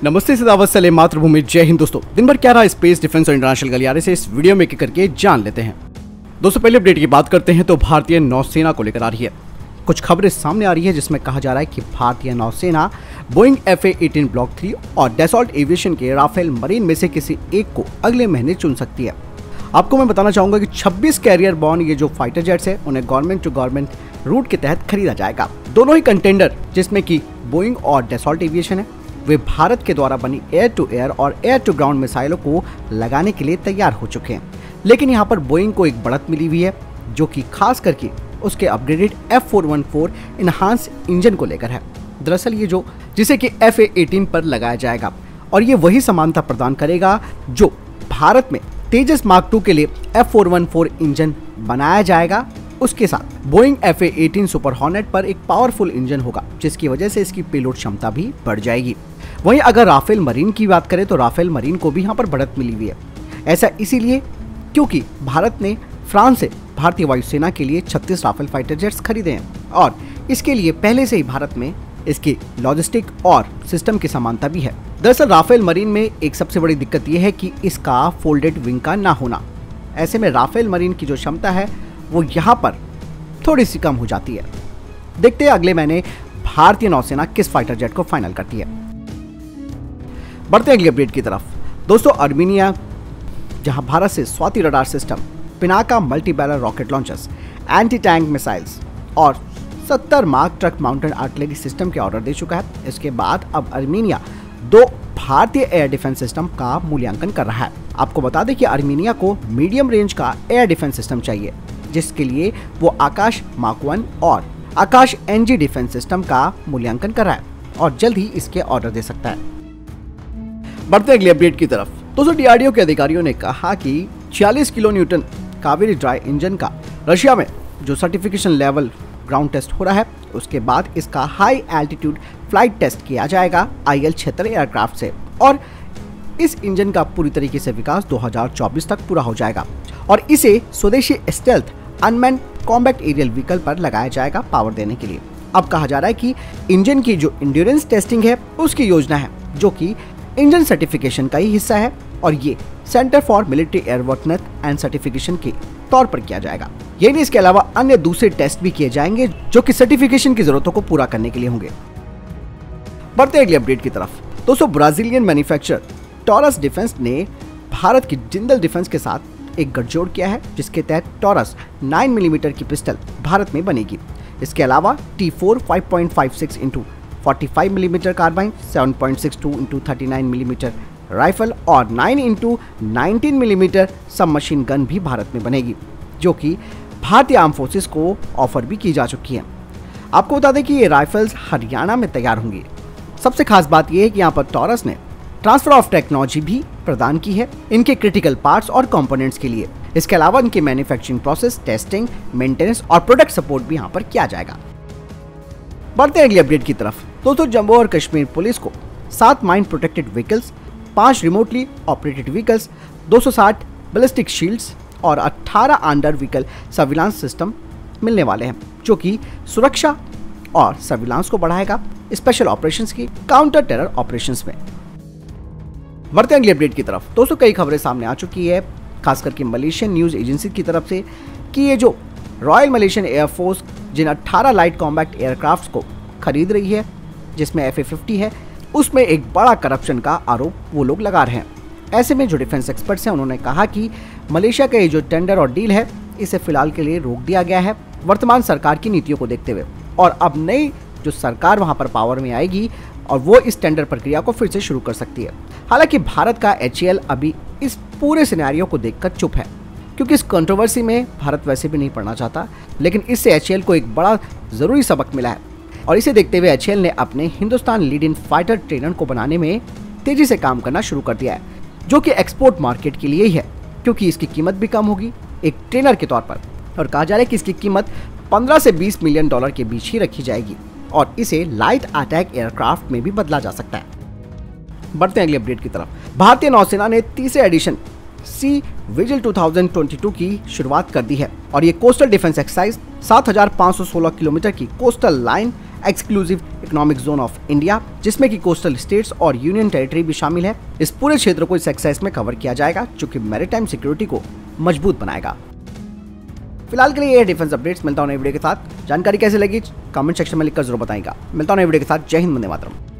नमस्ते सदावत सले मातृभूमि जय हिंद। दोस्तों दिन भर क्या रहा स्पेस डिफेंस और इंटरनेशनल गलियारे से इस वीडियो में करके जान लेते हैं। दोस्तों पहले अपडेट की बात करते हैं तो भारतीय नौसेना को लेकर आ रही है कुछ खबरें सामने आ रही है जिसमें कहा जा रहा है कि भारतीय नौसेना बोइंग FA-18 ब्लॉक 3 और डैसॉल्ट एविएशन के राफेल मरीन में से किसी एक को अगले महीने चुन सकती है। आपको मैं बताना चाहूंगा कि 26 कैरियर बॉर्न ये जो फाइटर जेट्स है उन्हें गवर्नमेंट टू गवर्नमेंट रूट के तहत खरीदा जाएगा। दोनों ही कंटेंडर जिसमें कि बोइंग और डैसॉल्ट एविएशन है वे भारत के द्वारा बनी एयर टू एयर और एयर टू ग्राउंड मिसाइलों को लगाने के लिए तैयार हो चुके हैं। लेकिन यहाँ पर बोइंग को एक बढ़त मिली हुई है जो कि खास करके उसके अपग्रेडेड F414 इनहांस इंजन को लेकर है। दरअसल ये जो जिसे कि FA-18 पर लगाया जाएगा और ये वही समानता प्रदान करेगा जो भारत में तेजस मार्क 2 के लिए F414 इंजन बनाया जाएगा। उसके साथ बोइंग FA-18 सुपर हॉर्नेट पर एक पावरफुल इंजन होगा जिसकी वजह से इसकी पेलोड क्षमता भी बढ़ जाएगी। वहीं अगर राफेल मरीन की बात करें तो राफेल मरीन को भी यहाँ पर बढ़त मिली हुई है। ऐसा इसीलिए क्योंकि भारत ने फ्रांस से भारतीय वायुसेना के लिए 36 राफेल फाइटर जेट्स खरीदे हैं और इसके लिए पहले से ही भारत में इसकी लॉजिस्टिक और सिस्टम की समानता भी है। दरअसल राफेल मरीन में एक सबसे बड़ी दिक्कत यह है कि इसका फोल्डेड विंग का ना होना। ऐसे में राफेल मरीन की जो क्षमता है वो यहाँ पर थोड़ी सी कम हो जाती है। देखते हैं अगले महीने भारतीय नौसेना किस फाइटर जेट को फाइनल करती है। बढ़ते हैं अगली अपडेट की तरफ। दोस्तों आर्मीनिया जहां भारत से Swati radar system, Pinaka multi barrel rocket launchers, anti tank missiles और 70 mark truck mounted artillery system के ऑर्डर दे चुका है। इसके बाद अब आर्मीनिया 2 भारतीय एयर डिफेंस सिस्टम का मूल्यांकन कर रहा है। आपको बता दें कि आर्मीनिया को मीडियम रेंज का एयर डिफेंस सिस्टम चाहिए जिसके लिए वो आकाश मार्क 1 और आकाश NG डिफेंस सिस्टम का मूल्यांकन कर रहा है और जल्द ही इसके ऑर्डर दे सकता है। बढ़ते अगली अपडेट की तरफ। दोस्तों DRDO के अधिकारियों ने कहा कि 40 kilo Newton Kaveri dry engine का रशिया में जो सर्टिफिकेशन लेवल ग्राउंड टेस्ट हो रहा है उसके बाद इसका हाई एल्टीट्यूड फ्लाइट टेस्ट किया जाएगा IL-76 एयरक्राफ्ट से और इस इंजन का पूरी तरीके से विकास 2024 तक पूरा हो जाएगा और इसे स्वदेशी stealth unmanned combat aerial vehicle पर लगाया जाएगा पावर देने के लिए। अब कहा जा रहा है कि इंजन की जो इंड्योरेंस टेस्टिंग है उसकी योजना है जो कि इंजन सर्टिफिकेशन का ही हिस्सा है और ये centre for military airworthiness and certification के तौर पर किया जाएगा। यही नहीं, इसके अलावा अन्य दूसरे टेस्ट भी किए जाएंगे जो कि सर्टिफिकेशन की जरूरतों को पूरा करने के लिए होंगे। बढ़ते अगली अपडेट की तरफ। दोस्तों ब्राजीलियन मैन्युफैक्चरर टॉरस डिफेंस ने भारत की जिंदल डिफेंस के साथ एक गठजोड़ किया है जिसके तहत टॉरस 9 मिलीमीटर की पिस्टल भारत में बनेगी। इसके अलावा T4 5.56 into 45 millimetre carbine, 7.62 into 39 millimetre rifle और 9 into 19 millimetre sub machine gun भी भारत में बनेगी जो कि भारतीय आर्म फोर्सेस को ऑफर भी की जा चुकी है। आपको बता दें कि ये राइफल्स हरियाणा में तैयार होंगी। सबसे खास बात यह है कि यहाँ पर टॉरस ने ट्रांसफर ऑफ टेक्नोलॉजी भी प्रदान की है इनके क्रिटिकल पार्ट्स और कंपोनेंट्स के लिए। इसके अलावा इनके मैन्युफैक्चरिंग प्रोसेस, टेस्टिंग, मेंटेनेंस और प्रोडक्ट सपोर्ट भी यहाँ पर किया जाएगा। बढ़ते हैं अगली अपडेट की तरफ। दोस्तों जम्मू और कश्मीर पुलिस को 7 mine protected vehicles, 5 remotely operated vehicles, 260 ballistic shields और 18 अंडर व्हीकल सर्विलांस सिस्टम मिलने वाले हैं जो कि सुरक्षा और सर्विलांस को बढ़ाएगा स्पेशल ऑपरेशंस की काउंटर टेरर ऑपरेशंस में। बढ़ते हैं अगली अपडेट की तरफ। दोस्तों कई खबरें सामने आ चुकी है खास करके मलेशियन न्यूज एजेंसी की तरफ से कि ये जो रॉयल मलेशियन एयरफोर्स जिन 18 लाइट कॉम्बैट एयरक्राफ्ट को खरीद रही है जिसमें FA-50 है उसमें एक बड़ा करप्शन का आरोप वो लोग लगा रहे हैं। ऐसे में जो डिफेंस एक्सपर्ट्स हैं उन्होंने कहा कि मलेशिया का ये जो टेंडर और डील है इसे फिलहाल के लिए रोक दिया गया है वर्तमान सरकार की नीतियों को देखते हुए और अब नई जो सरकार वहां पर पावर में आएगी और वो इस टेंडर प्रक्रिया को फिर से शुरू कर सकती है। हालांकि भारत का HAL अभी इस पूरे सिनेरियो को देखकर चुप है क्योंकि इस कंट्रोवर्सी में भारत वैसे भी नहीं पड़ना चाहता, लेकिन इससे HAL को एक बड़ा जरूरी सबक मिला है और इसे देखते हुए HAL ने अपने Hindustan lead in fighter trainer को बनाने में तेजी से काम करना शुरू कर दिया है जो कि एक्सपोर्ट मार्केट के लिए ही है क्योंकि इसकी कीमत भी कम होगी एक ट्रेनर के तौर पर और कहा जा रहा है कि इसकी कीमत 15 से 20 मिलियन डॉलर के बीच ही रखी जाएगी और इसे लाइट अटैक एयरक्राफ्ट में भी बदला जा सकता है। बढ़ते हैं अगली अपडेट की तरफ। भारतीय नौसेना ने तीसरे एडिशन सी विजिल 2022 की शुरुआत कर दी है और ये कोस्टल डिफेंस एक्सरसाइज 7,516 किलोमीटर की coastal line exclusive economic zone of India, जिसमें कि कोस्टल स्टेट्स और यूनियन टेरिटरी भी शामिल है। इस पूरे क्षेत्र को इस एक्सरसाइज में कवर किया जाएगा, जो कि मैरीटाइम सिक्योरिटी को मजबूत बनाएगा। फिलहाल के लिए ये डिफेंस अपडेट्स। मिलता हूं नई वीडियो के साथ। जानकारी कैसे लगी कमेंट सेक्शन में लिखकर जरूर बताएगा। मिलता हूं नई वीडियो के साथ। जय हिंद, वंदे मातरम।